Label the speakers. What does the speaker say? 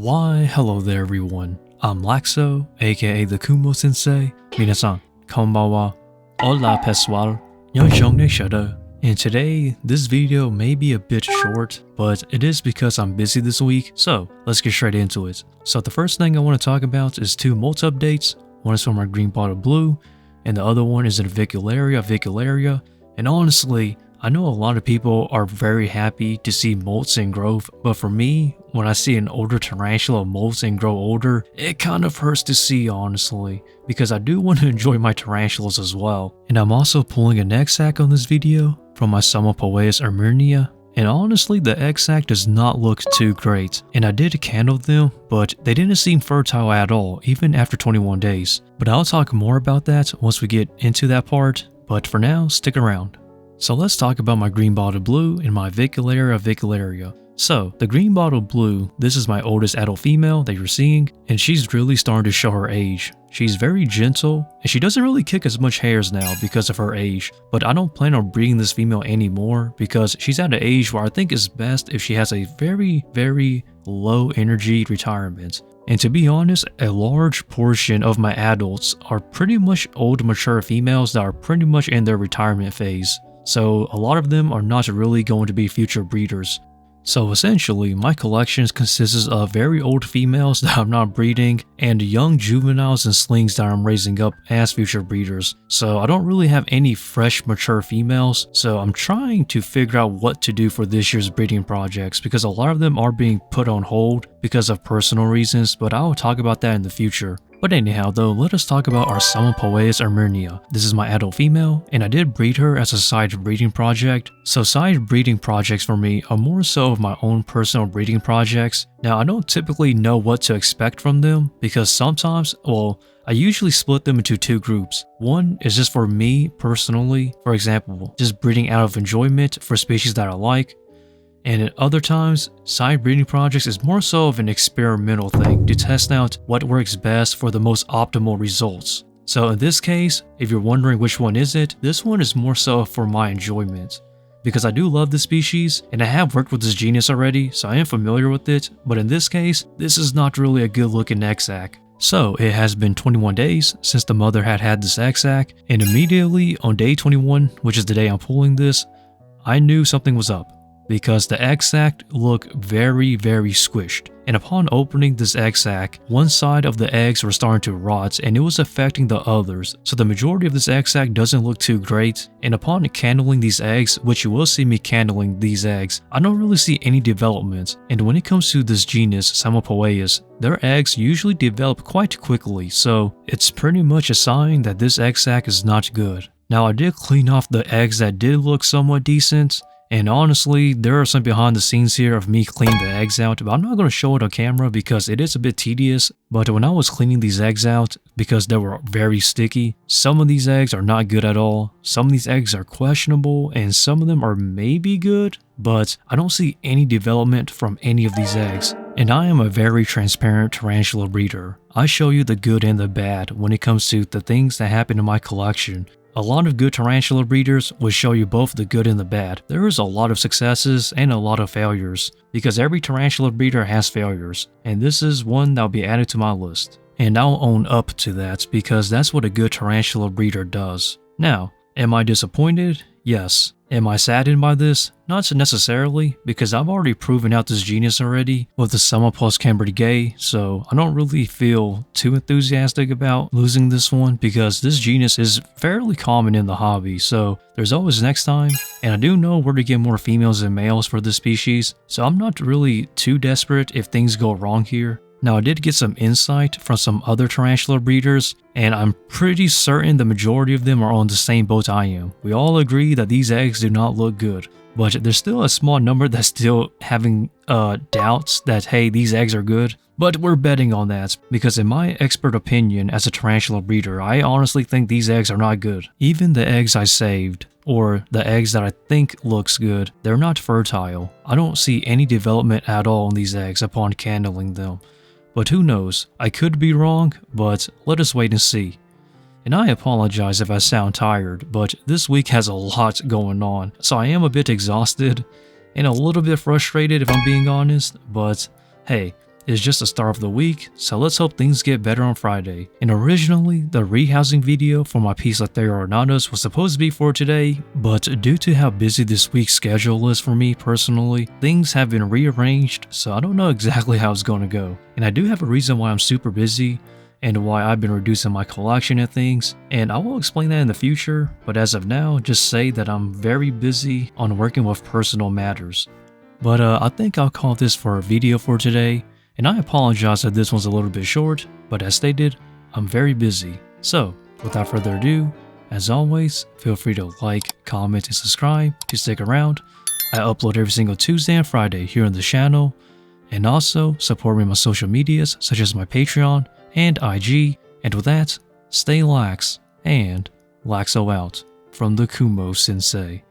Speaker 1: Why, hello there everyone. I'm Laxow, aka the Kumo Sensei. Minasan, konbanwa. Hola pessoal. Yonshongne shada. And today, this video may be a bit short, but it is because I'm busy this week, so let's get straight into it. So the first thing I want to talk about is two Molts updates. One is from our green bottle blue, and the other one is an Avicularia. And honestly, I know a lot of people are very happy to see molts in growth, but for me, when I see an older tarantula molts and grow older, it kind of hurts to see honestly, because I do want to enjoy my tarantulas as well. And I'm also pulling an egg sac on this video from my Psalmopoeus irminia, and honestly the egg sac does not look too great. And I did candle them, but they didn't seem fertile at all, even after 21 days. But I'll talk more about that once we get into that part, but for now, stick around. So let's talk about my green bottle blue and my Avicularia. So the green bottle blue, this is my oldest adult female that you're seeing, and she's really starting to show her age. She's very gentle, and she doesn't really kick as much hairs now because of her age, but I don't plan on breeding this female anymore because she's at an age where I think it's best if she has a very low energy retirement. And to be honest, a large portion of my adults are pretty much old mature females that are pretty much in their retirement phase. So a lot of them are not really going to be future breeders. So essentially, my collection consists of very old females that I'm not breeding and young juveniles and slings that I'm raising up as future breeders. So I don't really have any fresh mature females, so I'm trying to figure out what to do for this year's breeding projects because a lot of them are being put on hold because of personal reasons, but I will talk about that in the future. But anyhow though, let us talk about our Psalmopoeus irminia. This is my adult female, and I did breed her as a side breeding project. So side breeding projects for me are more so of my own personal breeding projects. Now I don't typically know what to expect from them because sometimes, I usually split them into two groups. One is just for me personally, for example, just breeding out of enjoyment for species that I like. And at other times, side breeding projects is more so of an experimental thing to test out what works best for the most optimal results. So in this case, if you're wondering which one is it, this one is more so for my enjoyment. Because I do love this species, and I have worked with this genus already, so I am familiar with it, but in this case, this is not really a good looking egg sac. So it has been 21 days since the mother had this egg sac, and immediately on day 21, which is the day I'm pulling this, I knew something was up. Because the egg sac looked very squished, and upon opening this egg sac, one side of the eggs were starting to rot and it was affecting the others, so the majority of this egg sac doesn't look too great. And upon candling these eggs, which you will see me candling these eggs, I don't really see any development. And when it comes to this genus Psalmopoeus, their eggs usually develop quite quickly, so it's pretty much a sign that this egg sac is not good. Now I did clean off the eggs that did look somewhat decent. And honestly, there are some behind the scenes here of me cleaning the eggs out, but I'm not going to show it on camera because it is a bit tedious. But when I was cleaning these eggs out, because they were very sticky, some of these eggs are not good at all, some of these eggs are questionable, and some of them are maybe good, but I don't see any development from any of these eggs. And I am a very transparent tarantula breeder. I show you the good and the bad when it comes to the things that happen in my collection. A lot of good tarantula breeders will show you both the good and the bad. There is a lot of successes and a lot of failures, because every tarantula breeder has failures, and this is one that will be added to my list. And I'll own up to that because that's what a good tarantula breeder does. Now, am I disappointed? Yes. Am I saddened by this? Not necessarily, because I've already proven out this genus already with the Psalmopoeus cambridgei, so I don't really feel too enthusiastic about losing this one because this genus is fairly common in the hobby, so there's always next time, and I do know where to get more females than males for this species, so I'm not really too desperate if things go wrong here. Now I did get some insight from some other tarantula breeders, and I'm pretty certain the majority of them are on the same boat I am. We all agree that these eggs do not look good, but there's still a small number that's still having doubts that hey, these eggs are good. But we're betting on that, because in my expert opinion as a tarantula breeder, I honestly think these eggs are not good. Even the eggs I saved, or the eggs that I think looks good, they're not fertile. I don't see any development at all in these eggs upon candling them. But who knows, I could be wrong, but let us wait and see. And I apologize if I sound tired, but this week has a lot going on, so I am a bit exhausted and a little bit frustrated if I'm being honest, but hey, is just the start of the week, so let's hope things get better on Friday. And originally, the rehousing video for my piece Lateria Ornatus was supposed to be for today, but due to how busy this week's schedule is for me personally, things have been rearranged, so I don't know exactly how it's going to go. And I do have a reason why I'm super busy, and why I've been reducing my collection and things, and I will explain that in the future, but as of now, just say that I'm very busy on working with personal matters. But I think I'll call this for a video for today, and I apologize that this one's a little bit short, but as stated, I'm very busy. So, without further ado, as always, feel free to like, comment, and subscribe to stick around. I upload every single Tuesday and Friday here on the channel, and also support me on my social medias such as my Patreon and IG, and with that, stay lax, and Laxow out from the Kumo Sensei.